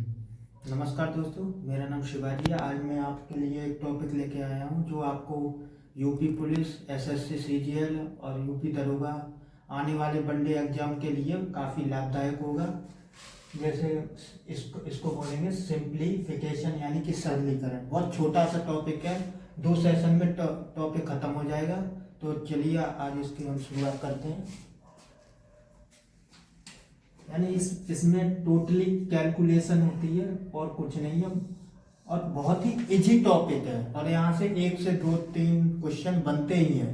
नमस्कार दोस्तों, मेरा नाम शिवाजी है। आज मैं आपके लिए एक टॉपिक लेके आया हूँ जो आपको यूपी पुलिस, एसएससी सीजीएल और यूपी दरोगा आने वाले वनडे एग्जाम के लिए काफ़ी लाभदायक होगा। जैसे इसको बोलेंगे सिंप्लीफिकेशन, यानी कि सरलीकरण। बहुत छोटा सा टॉपिक है, 2 सेशन में टॉपिक ख़त्म हो जाएगा। तो चलिए आज इसकी हम शुरुआत करते हैं। यानी इसमें टोटली कैलकुलेशन होती है और कुछ नहीं है, और बहुत ही इजी टॉपिक है, और यहाँ से 1 से 2-3 क्वेश्चन बनते ही हैं।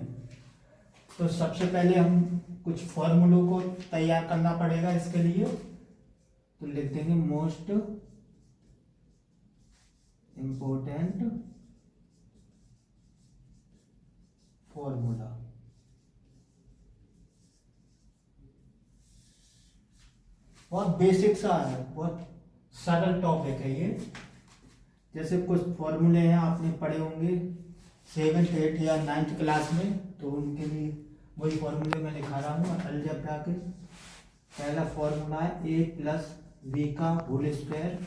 तो सबसे पहले हम कुछ फॉर्मूलों को तैयार करना पड़ेगा इसके लिए। तो लिख देंगे मोस्ट इम्पोर्टेंट फॉर्मूला। बहुत बेसिक सा है, बहुत सरल टॉपिक है ये। जैसे कुछ फॉर्मूले हैं आपने पढ़े होंगे 7th 8th या 9th क्लास में, तो उनके लिए वही फॉर्मूले मैं दिखा रहा हूँ अलजेब्रा के। पहला फॉर्मूला है a प्लस बी का होल स्क्वायर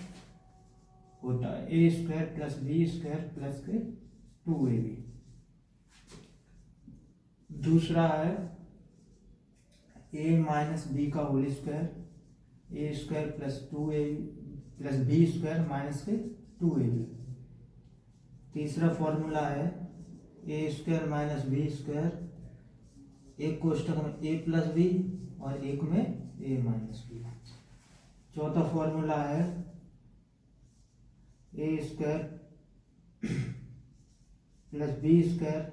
होता है a square plus B square plus के 2ab। दूसरा है a माइनस बी का whole square A square plus 2a plus B square minus के 2ab। तीसरा फॉर्मूला है A square minus B square, एक कोष्टक में a प्लस बी और एक में a माइनस बी। चौथा फॉर्मूला है A square plus B square,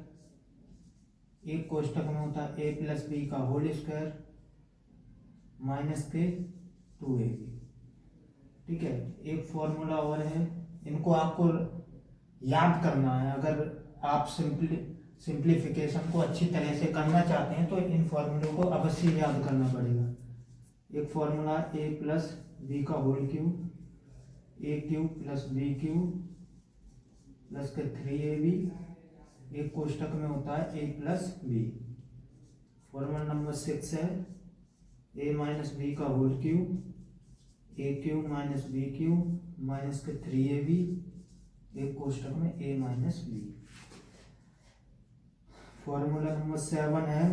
एक कोष्टक में होता है a प्लस बी का होल स्क्वायर माइनस के 2ab। ठीक है, एक फॉर्मूला और है, इनको आपको याद करना है। अगर आप सिंप्लीफिकेशन को अच्छी तरह से करना चाहते हैं तो इन फॉर्मूलों को अवश्य याद करना पड़ेगा। एक फॉर्मूला a प्लस बी का whole cube, A cube plus B cube plus के 3ab, एक कोष्टक में होता है a plus B. Formula number 6 है a माइनस बी का whole cube, A cube minus B cube minus के 3ab, एक कोष्टक में a minus B. Formula number 7 है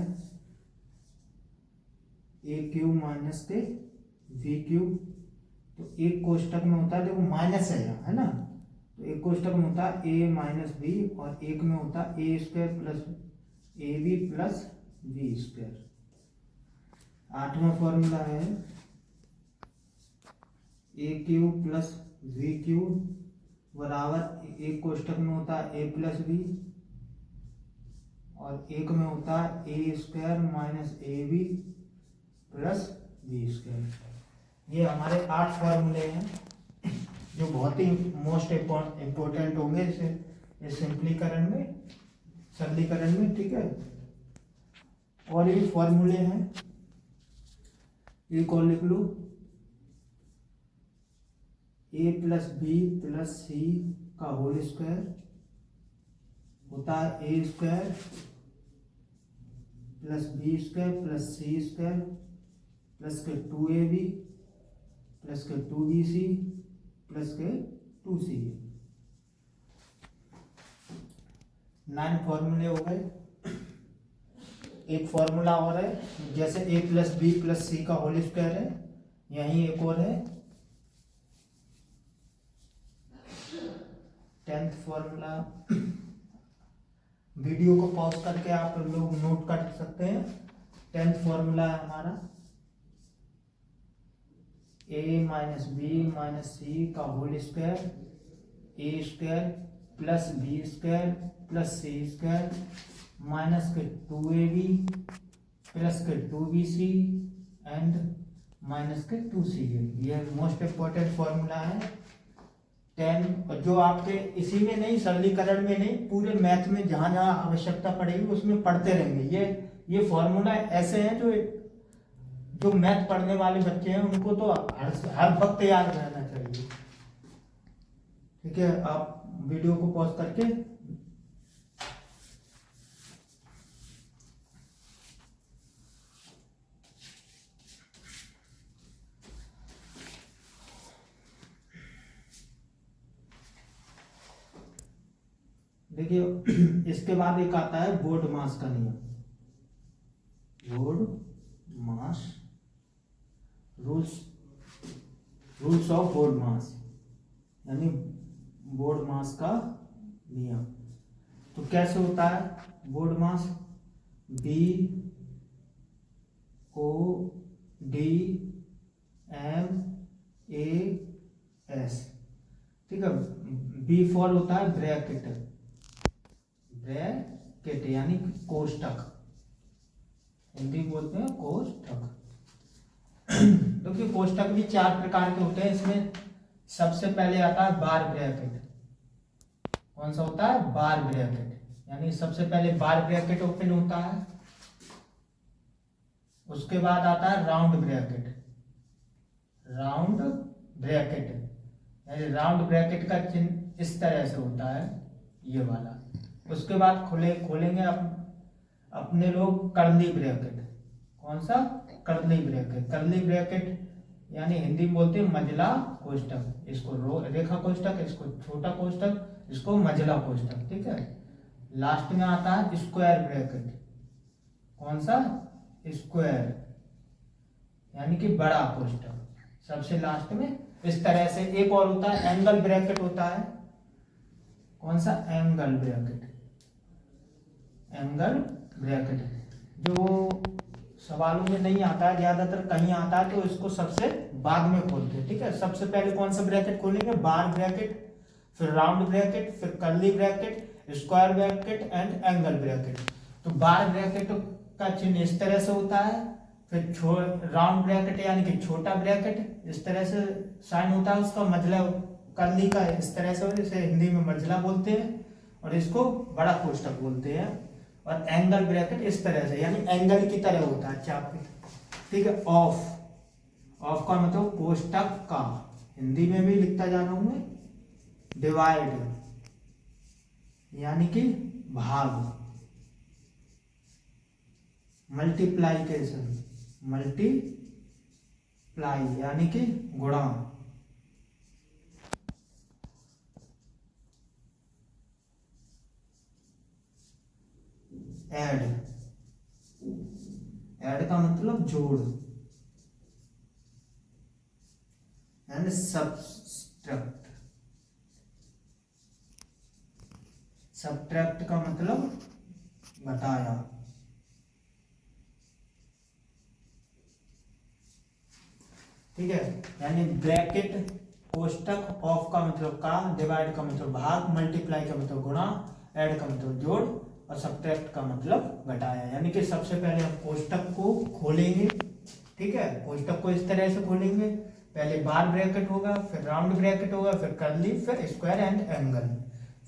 ए क्यूब माइनस के बी क्यूब। तो एक कोष्टक में होता है, देखो माइनस है यहाँ, है ना, तो एक कोष्टक में होता है a माइनस बी और एक में होता है a square plus A B plus B square. 8वां फॉर्मूला है A cube plus B cube बराबर, एक कोष्टक में होता है a प्लस बी और एक में होता है A square minus A B plus B square. ये हमारे 8 फॉर्मूले हैं जो बहुत ही मोस्ट इम्पोर्टेंट होंगे इस सिंपलीकरण में, सरलीकरण में। ठीक है, और ये फॉर्मूले हैं, एक और लिख लो, A plus B plus C का होल स्क्वायर होता है A square plus B square plus C square plus के 2ab प्लस के 2bc प्लस के 2ca। 9 फॉर्मूले हो गए। एक फॉर्मूला और है, जैसे a plus B plus C का होल स्क्वायर है, यहीं एक और है 10th फॉर्मूला। वीडियो को पॉज करके आप लोग नोट कर सकते हैं। 10th फॉर्मूला है हमारा a minus B minus C का whole square, A square plus B square plus C square minus के 2ab प्लस के 2bc एंड माइनस के 2ca। ये मोस्ट इम्पोर्टेंट फॉर्मूला है 10, और जो आपके इसी में नहीं, सरलीकरण में नहीं, पूरे मैथ में जहाँ जहाँ आवश्यकता पड़ेगी उसमें पढ़ते रहेंगे। ये फॉर्मूला ऐसे हैं जो मैथ पढ़ने वाले बच्चे हैं उनको तो हर वक्त याद रहना चाहिए। ठीक है, आप वीडियो को पॉज करके देखिए इसके बाद एक आता है बोर्ड मास का नियम, BODMAS rules of BODMAS, यानी बोर्ड मास का नियम। तो कैसे होता है BODMAS, B O D M A S, ठीक है। बी फॉर होता है ब्रैकेट, ब्रैकेट यानी कोष्टक, हिंदी में बोलते हैं कोष्टक। देखिए कोष्टक भी 4 प्रकार के होते हैं। इसमें सबसे पहले आता है बार ब्रैकेट। कौन सा होता है बार ब्रैकेट, यानी सबसे पहले बार ब्रैकेट ओपन होता है। उसके बाद आता है राउंड ब्रैकेट, राउंड ब्रैकेट यानी राउंड ब्रैकेट का चिन्ह इस तरह से होता है, ये वाला। उसके बाद खोलेंगे अपने लोग कर्ली ब्रैकेट। कौन सा कर्ली ब्रैकेट, कर्ली ब्रैकेट यानी हिंदी में बोलते हैं मझला कोष्टक, इसको रेखा कोष्टक, इसको छोटा कोष्टक, इसको मझला कोष्टक, ठीक है। लास्ट में आता है स्क्वायर ब्रैकेट। कौन सा स्क्वायर यानी कि बड़ा कोष्टक, सबसे लास्ट में। इस तरह से एक और होता है एंगल ब्रैकेट होता है। कौन सा एंगल ब्रैकेट, एंगल ब्रैकेट जो सवालों में नहीं आता है, ज्यादातर कहीं आता है, तो इसको सबसे बाद में खोलते हैं, ठीक है। सबसे पहले कौन सा ब्रैकेट खोलेंगे, बार ब्रैकेट, फिर राउंड ब्रैकेट, फिर curly bracket, square bracket and angle bracket. तो बार ब्रैकेट का चिन्ह इस तरह से होता है, फिर राउंड ब्रैकेट यानी कि छोटा ब्रैकेट इस तरह से साइन होता है उसका, मझला कर्ली का इस तरह से, इसे हिंदी में मझला बोलते हैं और इसको बड़ा कोष्टक बोलते हैं। और एंगल ब्रैकेट इस तरह से यानी एंगल की तरह होता है चाप, ठीक है। ऑफ का मतलब कोष्टक का, हिंदी में भी लिखता जा रहा हूं मैं, डिवाइड यानी कि भाग, मल्टीप्लाइकेशन, मल्टीप्लाई यानी कि गुणा, ऐड का मतलब जोड़, एंड सब्ट्रैक्ट का मतलब घटाया, ठीक है। यानी ब्रैकेट कोष्टक, ऑफ का मतलब का, डिवाइड का मतलब भाग, मल्टीप्लाई का मतलब गुणा, ऐड का मतलब जोड़ और सब्ट्रैक्ट का मतलब घटाया। यानी कि सबसे पहले हम कोष्टक को खोलेंगे, ठीक है। कोष्टक को इस तरह से खोलेंगे, पहले बार ब्रैकेट होगा, फिर राउंड ब्रैकेट होगा, फिर कर्ली, फिर स्क्वायर एंड एंगल,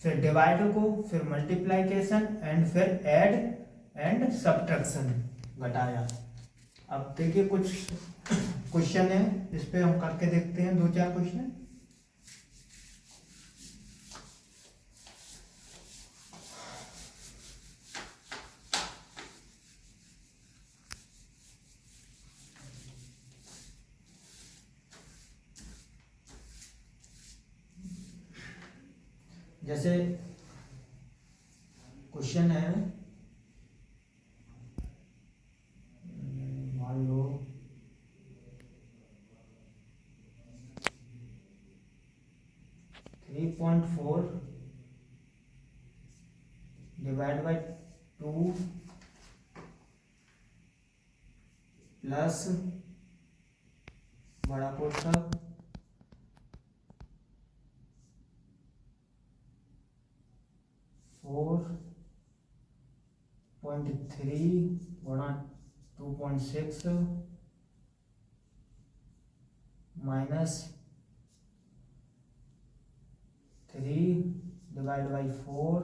फिर डिवाइडर को, फिर मल्टीप्लाइकेशन एंड फिर ऐड एंड सब्ट्रैक्शन, घटाया। अब देखिए कुछ क्वेश्चन है, इस पे हम करके देखते हैं 2-4 क्वेश्चन। जैसे क्वेश्चन है, मान लो 3.4 डिवाइड बाई 2 प्लस बड़ा कोष्टक 4.3 गुणा 2.6 minus 3 divide by 4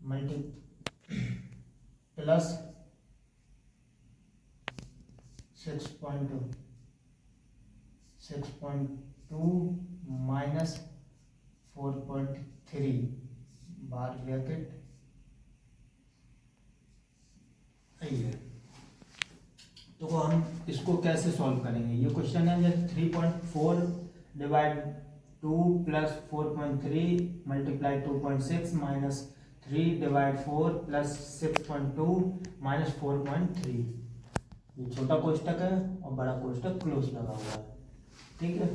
multi plus 6.2 minus 4.3 bar bracket, तो हम इसको कैसे सॉल्व करेंगे। ये क्वेश्चन है जैसे 3.4 divide 2 plus 4.3 multiply 2.6 minus 3 divide 4 plus 6.2 minus 4.3। ये छोटा कोष्टक है और बड़ा कोष्टक क्लोज लगा हुआ है। ठीक है,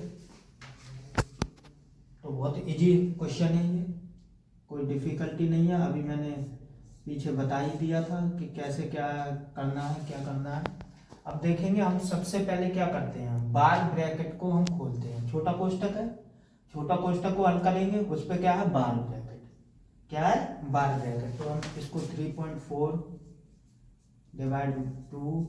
तो बहुत इजी क्वेश्चन है ये, कोई डिफिकल्टी नहीं है। अभी मैंने पीछे बता ही दिया था कि कैसे क्या करना है, क्या करना है। अब देखेंगे हम सबसे पहले क्या करते हैं, बार ब्रैकेट को हम खोलते हैं। छोटा कोष्टक है, छोटा कोष्टक को हल करेंगे, उस पर क्या है, बार ब्रैकेट। क्या है, बार ब्रैकेट। तो हम इसको 3.4 divide 2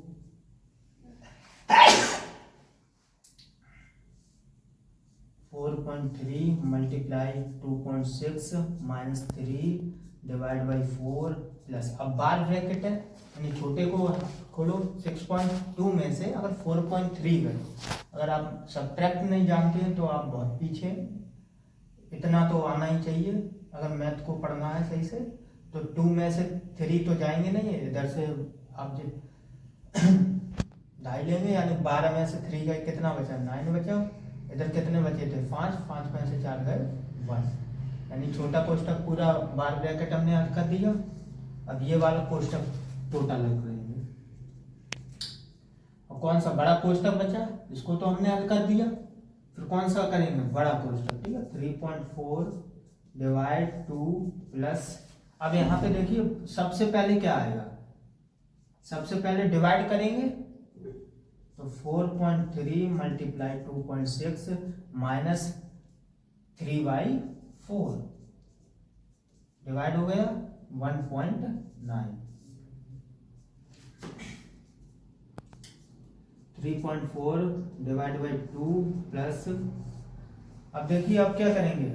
4.3 multiply 2.6 minus 3 divide by 4 plus, अब बार ब्रैकेट है यानी छोटे को खोलो 6.2 में से अगर 4.3 करो, अगर आप सब्ट्रैक्ट नहीं जानते हैं तो आप बहुत पीछे, इतना तो आना ही चाहिए अगर मैथ को पढ़ना है सही से। तो 2 में से 3 तो जाएंगे नहीं है, इधर से आप जो ढाई लेंगे यानी 12 में से 3 का कितना बचा, 9 बचा। इधर कितने बचे थे, 5 में से 4 गए 1, यानी छोटा कोष्टक पूरा बार ब्रैकेट हमने हल कर दिया। अब ये वाला कोष्टक टोटल हल करेंगे। और कौन सा बड़ा कोष्टक बचा, इसको तो हमने हल कर दिया, फिर कौन सा करेंगे, बड़ा कोष्टक। ठीक है, 3.4 डिवाइड 2 प्लस, अब यहाँ पे देखिए सबसे पहले क्या आएगा, सबसे पहले डिवाइड करेंगे तो 4.3 मल्टीप्लाई 2.6 माइनस 3/4 डिवाइड हो गया 1.9। 3.4 डिवाइड बाई 2 प्लस, अब देखिए अब क्या करेंगे,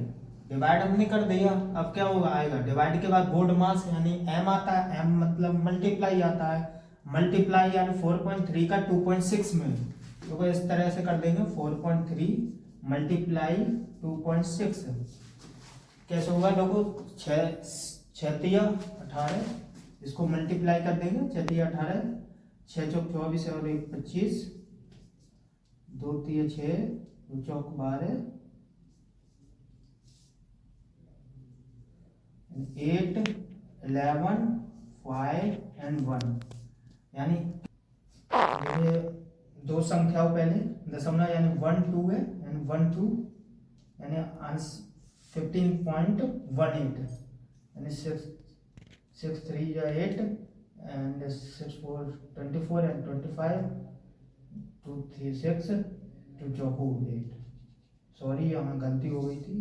डिवाइड हमने कर दिया, अब क्या होगा, आएगा डिवाइड के बाद बोर्ड मास यानी m आता है, m मतलब मल्टीप्लाई आता है, मल्टीप्लाई यानी 4.3 का 2.6 में, तो इस तरह से कर देंगे 4.3 मल्टीप्लाई 2.6 कैसे होगा, देखो 6×6=18, इसको मल्टीप्लाई कर देंगे 6×18, 6 चौक 24 और 1 25, 2 3 6, 2 चौक 12, 8 11 5 एंड 1, यानी ये दो संख्याओं पहले दशमलव यानी 1 2 है यानी 1 2 यानी 15.18 यानी 6 3 या 8 एंड 6 4 24 एंड 25 2 3 6 2 चौको 8, सॉरी यहाँ गलती हो गई थी,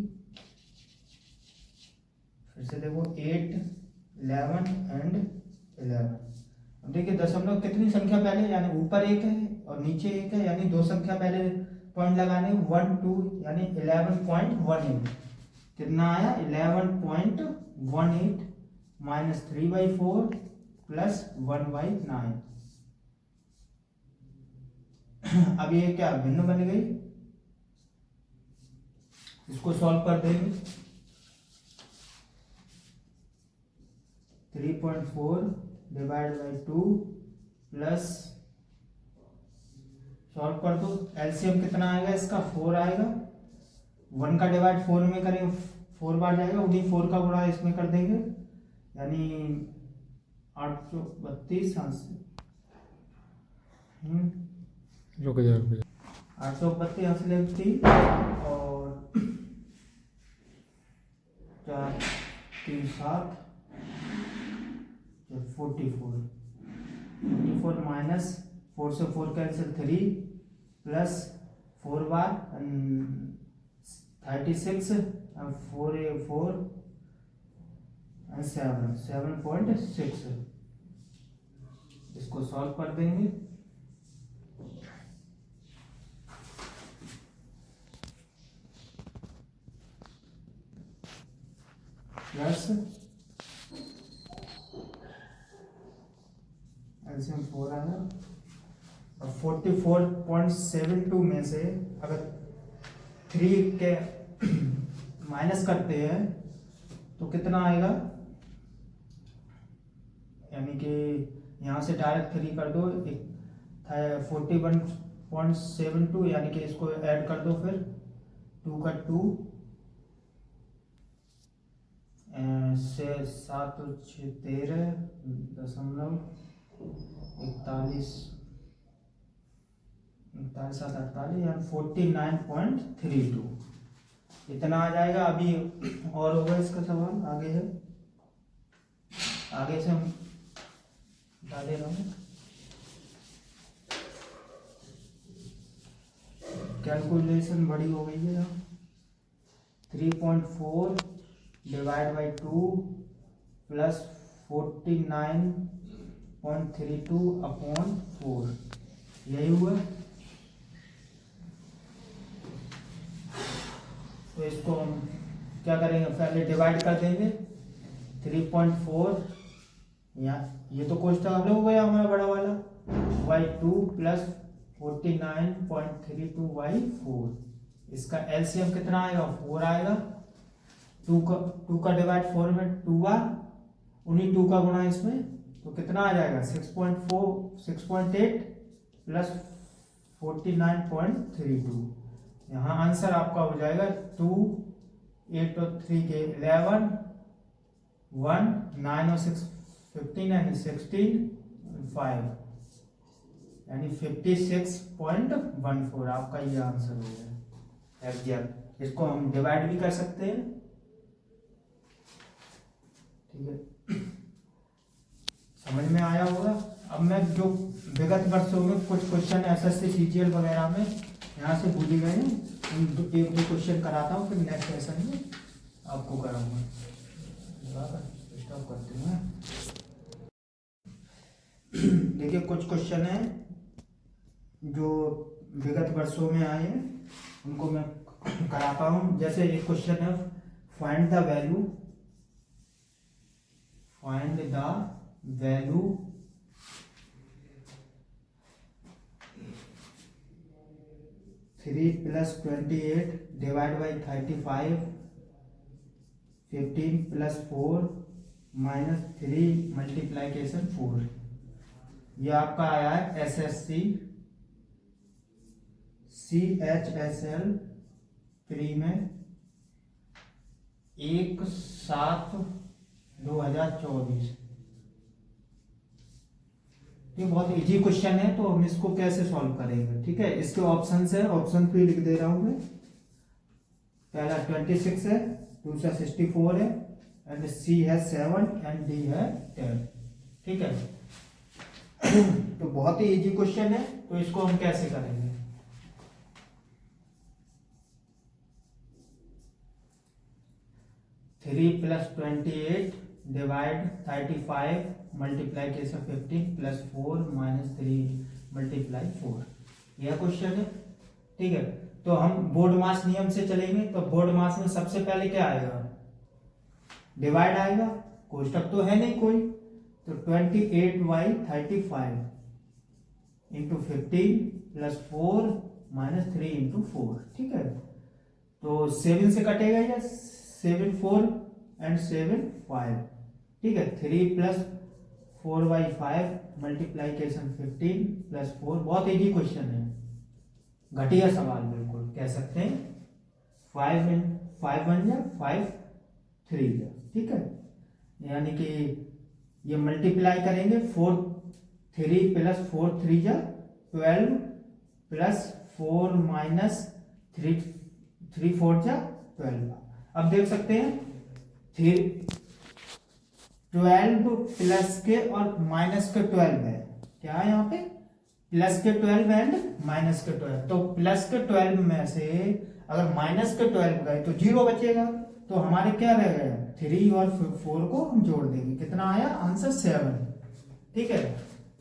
फिर से देखो 8 11 एंड 11। अब देखिए दशमलव कितनी संख्या पहले यानी ऊपर एक है और नीचे एक है, यानी दो संख्या पहले पॉइंट लगाने 1 2 यानी 11.18, कितना आया 11.18 माइनस 3/4 प्लस 1/9। अब ये क्या भिन्न बन गई, इसको सॉल्व कर देंगे 3.4 डिवाइड बाई 2 प्लस, सॉल्व कर दो, एलसीएम कितना आएगा इसका 4 आएगा, 1 का डिवाइड 4 में करेंगे 4 बार जाएगा, उन्हीं 4 का गुणा इसमें कर देंगे यानी 832 रुक जा 832 हंस लेती और 4 3 7 44 माइनस 4 से 4 cancel 3 plus 4 bar 36 and 4 and 7.6, इसको सॉल्व कर देंगे प्लस एलसीएम 4 आया और 44.72 में से अगर 3 के माइनस करते हैं तो कितना आएगा, यानी कि यहाँ से डायरेक्ट 3 कर दो, 41.72 यानी कि इसको ऐड कर दो फिर 2 का 2 से 7 और 6 13 दशमलव 41 41 7 48 यानी 49.32 इतना आ जाएगा। अभी और होगा इसका सवाल, आगे है, आगे से हम डाले रहा हूँ। कैलकुलेशन बड़ी हो गई है यहाँ। 3.4 डिवाइड बाई 2 प्लस 49.32 अपॉन 4, यही हुआ। तो इसको हम क्या करेंगे, पहले डिवाइड कर देंगे। 3.4 यहाँ ये तो कोष्टक अलग हो गया हमारा बड़ा वाला, बाई 2 प्लस 49.32 बाई 4, इसका एलसीएम कितना आएगा, 4 आएगा। 2 का डिवाइड 4 में 2 बार, उन्हीं 2 का गुणा इसमें, तो कितना आ जाएगा 6.8 प्लस 49.32। यहाँ आंसर आपका हो जाएगा 2, 8 और 3 के 11, 1, 9 और 6 15 यानी 16, 5 यानी 56.14 आपका ये आंसर हो गया एग्जैक्ट। इसको हम डिवाइड भी कर सकते हैं, ठीक है, समझ में आया होगा। अब मैं जो विगत वर्षों में कुछ क्वेश्चन एसएससी सीजीएल वगैरह में यहाँ से भूले गए हैं, उन एक दो क्वेश्चन कराता हूँ, फिर नेक्स्ट सेशन में आपको कराऊंगा। स्टॉप करते हैं। देखिए कुछ क्वेश्चन है जो विगत वर्षों में आए हैं, उनको मैं कराता हूँ। जैसे एक क्वेश्चन है, find the value 3 + 28 divide by 35 15 + 4 - 3 multiplication 4। ये आपका आया है एसएससी CHSL 3 में 1/7/2024। ये बहुत इजी क्वेश्चन है, तो हम इसको कैसे सॉल्व करेंगे, ठीक है। इसके ऑप्शन है, ऑप्शन पे लिख दे रहा हूं मैं। पहला 26 है, दूसरा 64 है, एंड सी है 7 एंड डी है 10, ठीक है। तो बहुत ही इजी क्वेश्चन है, तो इसको हम कैसे करेंगे। 3 + 28 डिवाइड 35 मल्टीप्लाइकेशन 15 + 4 - 3 मल्टीप्लाई 4, यह क्वेश्चन है, ठीक है। तो हम बोर्ड मास नियम से चलेंगे। तो बोर्ड मास में सबसे पहले क्या आएगा, डिवाइड आएगा, कोष्टक तो है नहीं कोई, तो 28/35 इंटू 15 + 4 - 3 इंटू 4, ठीक है। तो 7 से कटेगा या 7 4 एंड 7 5, ठीक है। 3 + 4/5 मल्टीप्लाइकेशन 15 + 4, बहुत इजी क्वेश्चन है, घटिया सवाल बिल्कुल कह सकते हैं। 5 1 या 5 3 या, ठीक है। यानी कि ये मल्टीप्लाई करेंगे 4 3 + 4 3 या 12 + 4 - 3 3 4 या 12। अब देख सकते हैं 12 प्लस के और माइनस के 12 है, क्या है यहाँ पे, प्लस के 12 एंड माइनस के 12। तो प्लस के 12 में से अगर माइनस के 12 गए तो 0 बचेगा, तो हमारे क्या रह गया, 3 और 4 को हम जोड़ देंगे, कितना आया आंसर 7, ठीक है।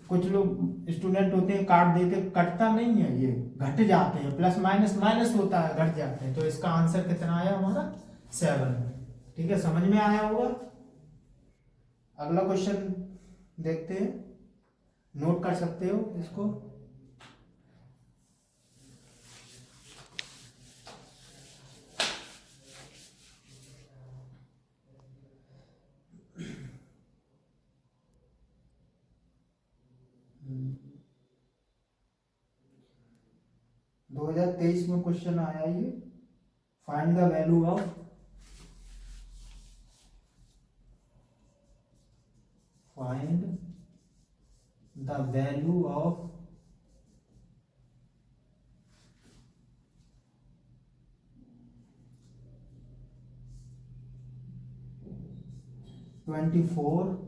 कुछ लोग स्टूडेंट होते हैं काट देते, कटता नहीं है, ये घट जाते हैं, प्लस माइनस माइनस होता है, घट जाते हैं। तो इसका आंसर कितना आया हमारा 7, ठीक है, समझ में आया होगा। अगला क्वेश्चन देखते हैं, नोट कर सकते हो इसको। दो 2023 में क्वेश्चन आया ये, find the value of find the value of 24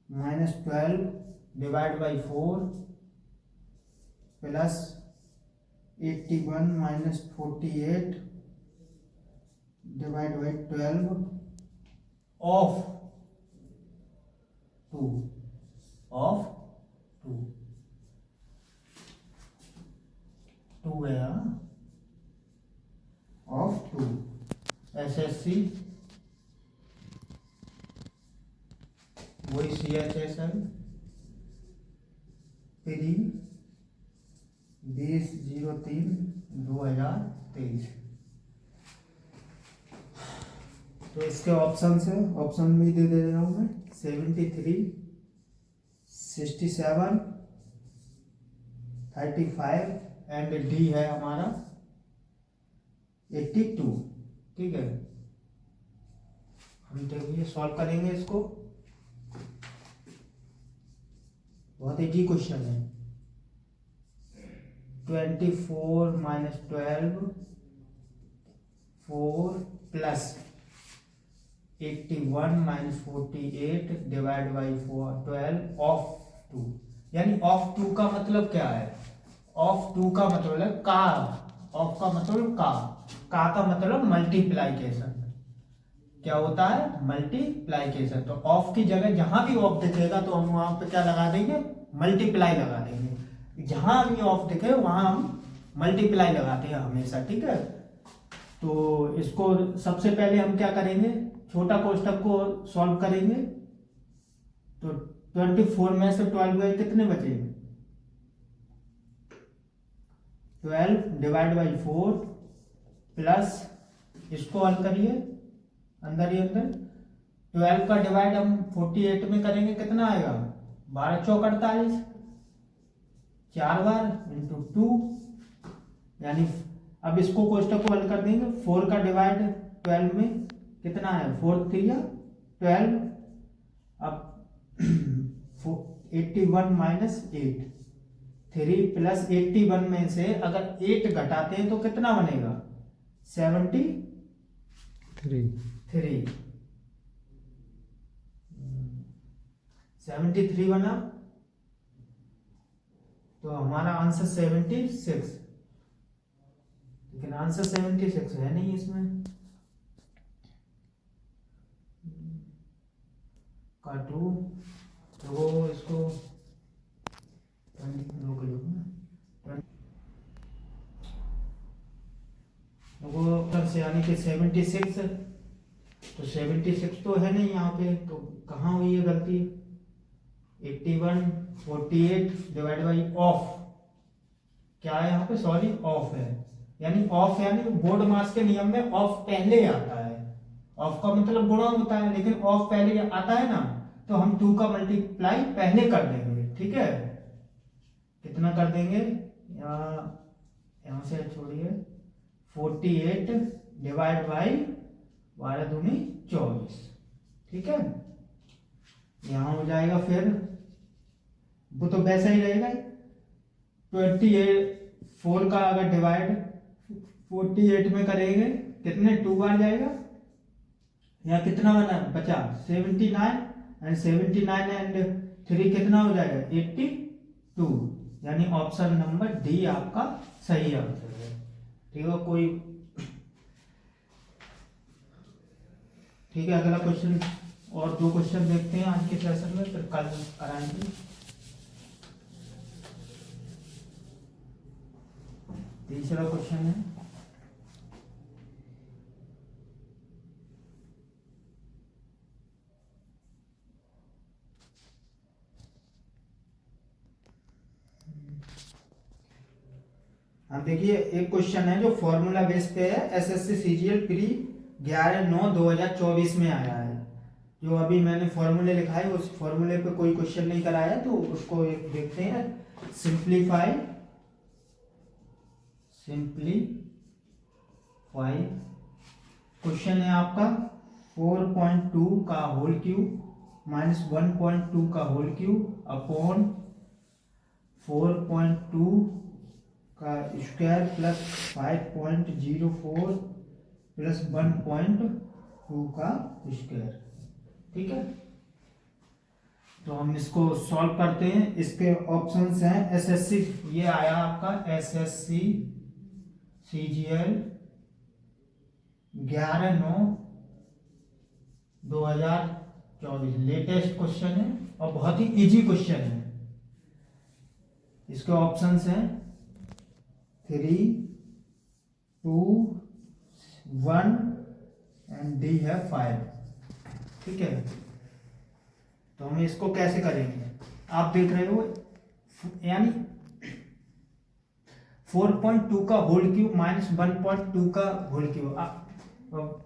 minus 12 divided by 4 plus 81 minus 48 divided by 12 of 2 of 2 2 है of 2 SSC वही CHS है प्री 20/03/2023। तो इसके ऑप्शन है, ऑप्शन भी दे रहा हूँ मैं 73 67 35 एंड डी है हमारा 82। ठीक है, हम देखिए सॉल्व करेंगे इसको, बहुत इजी क्वेश्चन है। 24 minus 12 4 plus 81 minus 48 divided by 12 of 2, यानी ऑफ 2 का मतलब क्या है? ऑफ 2 का मतलब है का, ऑफ का मतलब का का मतलब मल्टीप्लाइकेशन। क्या होता है? मल्टीप्लाइकेशन। तो ऑफ की जगह जहां भी ऑफ दिखेगा तो हम वहां पे क्या लगा देंगे? मल्टीप्लाई लगा देंगे। जहां भी ऑफ दिखे वहां हम मल्टीप्लाई लगाते हैं हमेशा। ठीक है, तो इसको सबसे पहले हम क्या करेंगे? छोटा कोष्टक को सॉल्व करेंगे। तो 24 में से 12 गए, कितने बचे? 12 डिवाइड बाई 4 प्लस, इसको हल करिए अंदर ही अंदर। 12 का डिवाइड हम 48 में करेंगे, कितना आएगा? 12 चौक 48, 4 बार इंटू 2, यानी अब इसको कोष्टक को हल कर देंगे। 4 का डिवाइड 12 में कितना है? 4 3 12। अब 81 माइनस 8, 3 प्लस 81 में से अगर 8 घटाते हैं तो कितना बनेगा? 73 बना। तो हमारा आंसर 76, लेकिन आंसर 76 है नहीं इसमें। काटू तो इसको से यानी कि 76, तो 76 तो है नहीं यहाँ पे, तो कहाँ हुई है गलती? 81 48 डिवाइड बाई ऑफ, क्या है यहाँ पे? सॉरी, ऑफ है। यानी ऑफ यानी बोर्ड मास के नियम में ऑफ पहले आता है। ऑफ का मतलब गुणा होता है, लेकिन ऑफ पहले आता है ना, तो हम 2 का मल्टीप्लाई पहले कर देंगे। ठीक है, कितना कर देंगे? यहाँ से छोड़िए, 48 डिवाइड बाई 12 दूनी 24। ठीक है, यहां हो जाएगा। फिर वो तो वैसा ही रहेगा। 4 का अगर डिवाइड 48 में करेंगे, कितने 2 बार जाएगा, या कितना बना बचा? 79 एंड 79 एंड 3 कितना हो जाएगा? 82, यानी ऑप्शन नंबर डी आपका सही आंसर है। ठीक है, कोई ठीक है, अगला क्वेश्चन और 2 क्वेश्चन देखते हैं आज के सेशन में, फिर कल कराएंगे। तीसरा क्वेश्चन है, अब देखिए एक क्वेश्चन है जो फॉर्मूला बेस पे है, एसएससी सीजीएल प्री 11/9/2024 में आया है। जो अभी मैंने फॉर्मूले लिखा है उस फॉर्मूले पे कोई क्वेश्चन नहीं कराया, तो उसको एक देखते हैं। सिंप्लीफाई। क्वेश्चन है आपका 4.2 का होल क्यूब माइनस 1.2 का होल क्यूब अपॉन 4.2 का स्क्वायर प्लस 5.04 प्लस 1.2 का स्क्वायर। ठीक है, तो हम इसको सॉल्व करते हैं। इसके ऑप्शंस हैं एसएससी, ये आया आपका एसएससी सीजीएल 11/9/2024 लेटेस्ट क्वेश्चन है और बहुत ही इजी क्वेश्चन है। इसके ऑप्शंस हैं 3, 2, 1 एंड डी है 5। ठीक है, तो हम इसको कैसे करेंगे, आप देख रहे हो, यानी 4.2 का होल क्यूब माइनस 1.2 का होल क्यूब,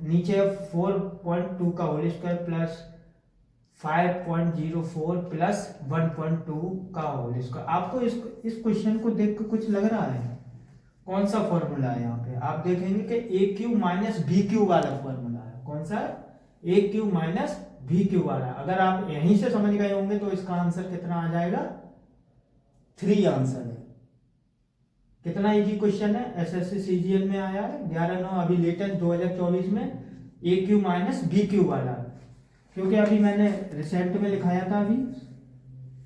नीचे 4.2 का होल स्क्वायर प्लस 5.04 प्लस 1.2 का होल स्क्वायर। आपको इस क्वेश्चन को देख के कुछ लग रहा है? कौन सा फॉर्मूला है यहाँ पे? आप देखेंगे कि ए क्यू माइनस बी क्यू वाला फॉर्मूला है। कौन सा? ए क्यू माइनस बी क्यू वाला। अगर आप यहीं से समझ गए होंगे तो इसका आंसर कितना आ जाएगा? 3 आंसर है। कितना इजी क्वेश्चन है, एसएससी सीजीएल में आया है 11/9 अभी लेटेस्ट 2024 में, ए क्यू माइनस बी क्यू वाला। क्योंकि अभी मैंने रिसेंट में लिखाया था, अभी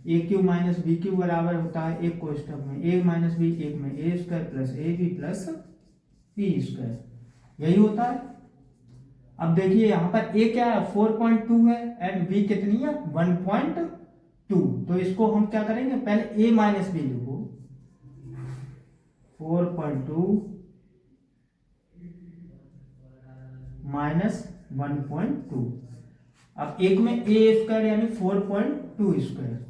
ए क्यू माइनस बी क्यू बराबर होता है एक कोष्टक में ए माइनस बी, एक में A square plus A B plus B square, यही होता है। अब देखिए यहाँ पर ए क्या है? 4.2 है एंड बी कितनी है? 1.2। तो इसको हम क्या करेंगे, पहले ए माइनस बी लिखो, 4.2 माइनस 1.2। अब एक में ए स्क्वायर यानी 4.2 स्क्वायर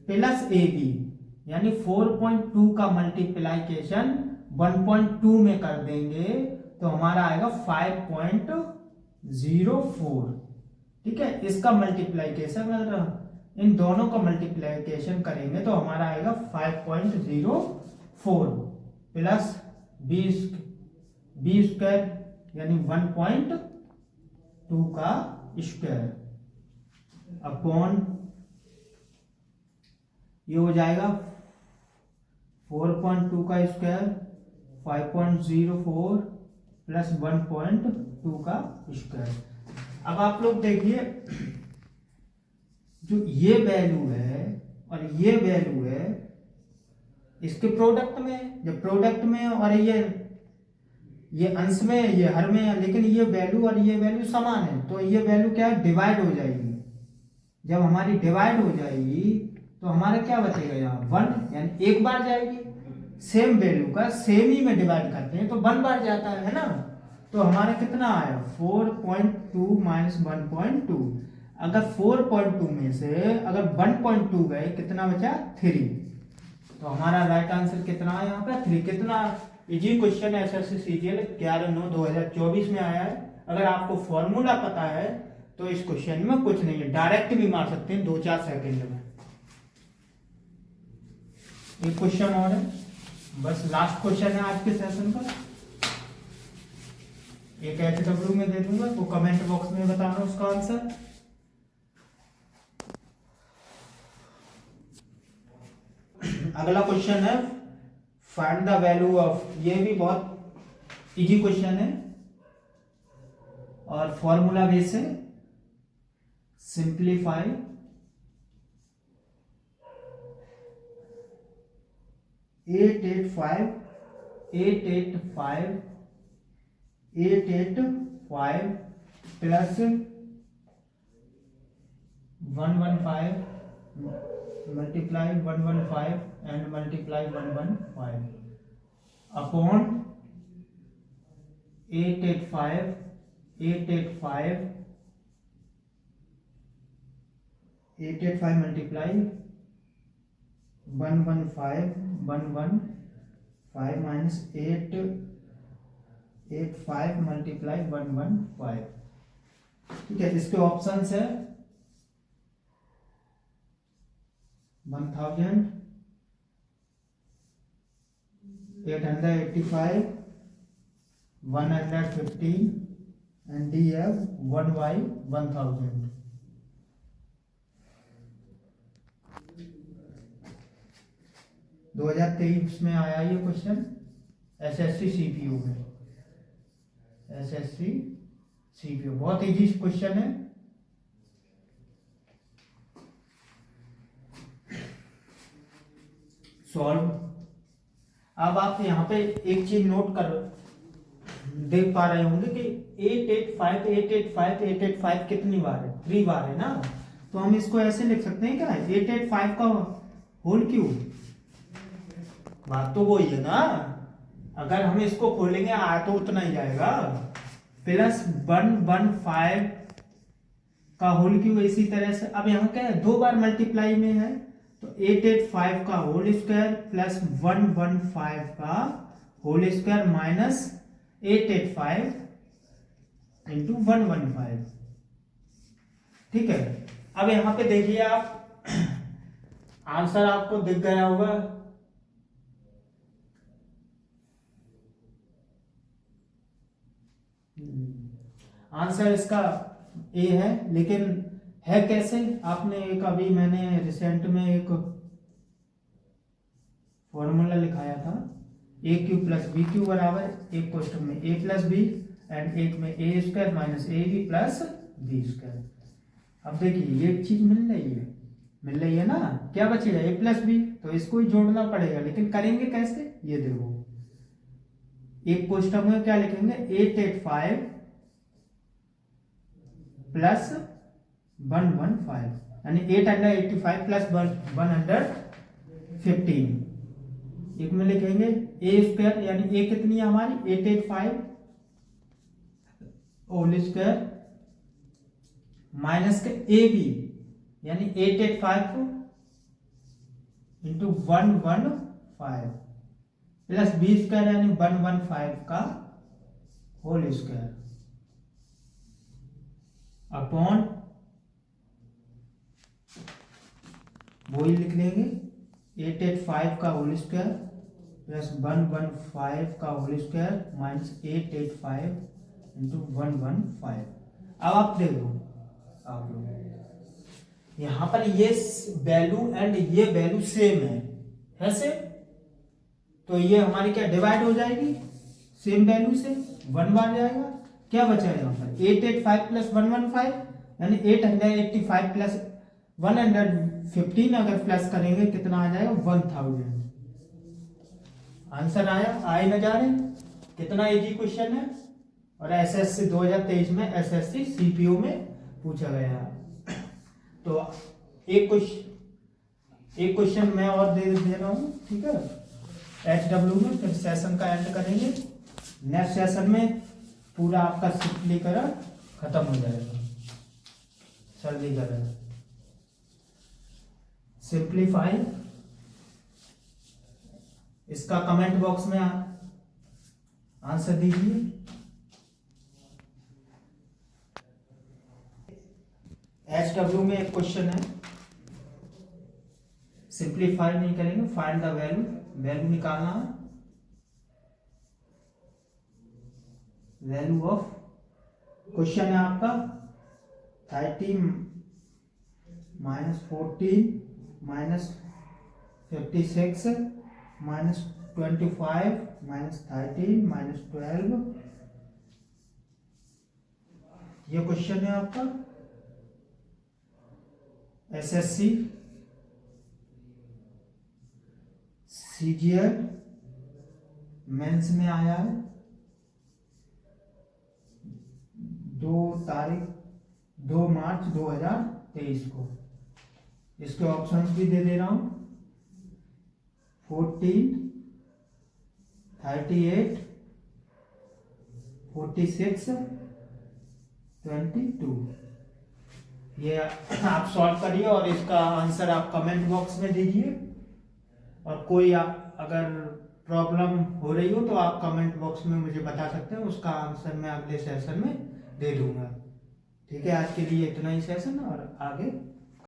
प्लस ए बी यानी 4.2 का मल्टीप्लाइकेशन 1.2 में कर देंगे तो हमारा आएगा 5.04। ठीक है, इसका मल्टीप्लाइकेशन अगर इन दोनों का मल्टीप्लाइकेशन करेंगे तो हमारा आएगा 5.04 प्लस बी स्क्वायर यानी 1.2 का स्क्वायर अपॉन ये हो जाएगा 4.2 का स्क्वायर 5.04 प्लस 1.2 का स्क्वायर। अब आप लोग देखिए, जो ये वैल्यू है और ये वैल्यू है इसके प्रोडक्ट में, जब प्रोडक्ट में और ये अंश में, ये हर में है, लेकिन ये वैल्यू और ये वैल्यू समान है, तो ये वैल्यू क्या है? डिवाइड हो जाएगी। जब हमारी डिवाइड हो जाएगी तो हमारा क्या बचेगा? यहाँ 1 यानी एक बार जाएगी। सेम वैल्यू का सेम ही में डिवाइड करते हैं तो 1 बार जाता है ना। तो हमारा कितना आया? 4.2 माइनस 1.2। अगर 4.2 में से अगर 1.2 गए, कितना बचा? 3। तो हमारा राइट आंसर कितना है यहाँ पे? 3। कितना इजी क्वेश्चन है, एसएससी सीजीएल 11/9/2024 में आया है। अगर आपको फॉर्मूला पता है तो इस क्वेश्चन में कुछ नहीं है, डायरेक्ट भी मार सकते हैं 2-4 सेकंड में। एक क्वेश्चन और है, बस लास्ट क्वेश्चन है आज के सेशन का। एक HW में दे दूंगा, वो कमेंट बॉक्स में बताना उसका आंसर। अगला क्वेश्चन है फाइंड द वैल्यू ऑफ, ये भी बहुत इजी क्वेश्चन है और फॉर्मूला बेस है। Simplify 885 plus 115 multiply 115 and multiply 115 upon 885 multiply 115 minus 885 multiply 115। ठीक है, इसके ऑप्शंस है 1000, 885, 115 and DF 1/1000। दो 2023 में आया ये क्वेश्चन एसएससी सीपीयू में। एसएससी सीपीयू बहुत इजी क्वेश्चन है। सॉल्व। अब आप यहाँ पे एक चीज नोट कर देख पा रहे होंगे कि 885 885 885 कितनी बार है? 3 बार है ना। तो हम इसको ऐसे लिख सकते हैं क्या, 885 का होल क्यूब। बात तो वही है ना, अगर हम इसको खोलेंगे आ तो उतना ही जाएगा, प्लस 115 का होल क्यूब। इसी तरह से अब यहाँ क्या है, 2 बार मल्टीप्लाई में है, तो 885 का होल स्क्वायर प्लस 115 का होल स्क्वायर माइनस 885 इंटू 115। ठीक है। अब यहां पे देखिए आप, आंसर आपको दिख गया होगा। आंसर इसका ए है, लेकिन है कैसे? आपने एक अभी मैंने रिसेंट में एक फॉर्मूला लिखाया था, ए क्यूब प्लस बी क्यूब बराबर एक क्वेश्चन में ए प्लस बी एंड एक में A square minus A B plus B square. अब देखिए ये चीज मिल रही है ना, क्या बचेगा? ए प्लस बी, तो इसको ही जोड़ना पड़ेगा, लेकिन करेंगे कैसे ये देखो। एक क्वेश्चन में क्या लिखेंगे, 885 प्लस 115 यानी 885 प्लस 115। एक में लिखेंगे ए स्क्वायर यानी ए कितनी है हमारी, 885 होल स्क्वायर माइनस के ए बी यानी 885 इंटू 115 प्लस बी स्क्वायर यानी 115 का होल स्क्वायर अपॉन वही लिख लेंगे 885 का होल स्क्वायर प्लस 115 का होल स्क्वायर माइनस 885 इंटू 115। अब आप देखो, आप लोग यहां पर ये वैल्यू एंड ये वैल्यू सेम है सेम, तो ये हमारी क्या डिवाइड हो जाएगी सेम वैल्यू से, 1 बार जाएगा। क्या बचा है यहाँ पर, 885 प्लस 115 यानी 885 प्लस 115 अगर प्लस करेंगे कितना आ जाएगा, 1000। आंसर आए न जा रहे, कितना इजी क्वेश्चन है। और एसएससी 2023 में एसएससी सीपीयू में पूछा गया। तो एक क्वेश्चन मैं और दे रहा हूं, ठीक है, एचडब्ल्यू में, फिर सेशन का एंड करेंगे। नेक्स्ट सेशन में पूरा आपका सिंपलीकरण खत्म हो जाएगा, सरलीकरण, सिंप्लीफाई। इसका कमेंट बॉक्स में आंसर दीजिए। एचडब्ल्यू में एक क्वेश्चन है, सिंप्लीफाई नहीं करेंगे, फाइंड द वैल्यू निकालना है, वैल्यू ऑफ। क्वेश्चन है आपका 30 minus 14 minus 56 minus 25 minus 13 minus 12। ये क्वेश्चन है आपका एसएससी सीजीएल मेंस में आया है 2 मार्च 2023 को। इसके ऑप्शंस भी दे रहा हूं, 14, 38, 46, 22। ये आप सॉल्व करिए और इसका आंसर आप कमेंट बॉक्स में दीजिए। और कोई अगर प्रॉब्लम हो रही हो तो आप कमेंट बॉक्स में मुझे बता सकते हैं, उसका आंसर मैं अगले सेशन में दे दूंगा। ठीक है, आज के लिए इतना ही सेशन और आगे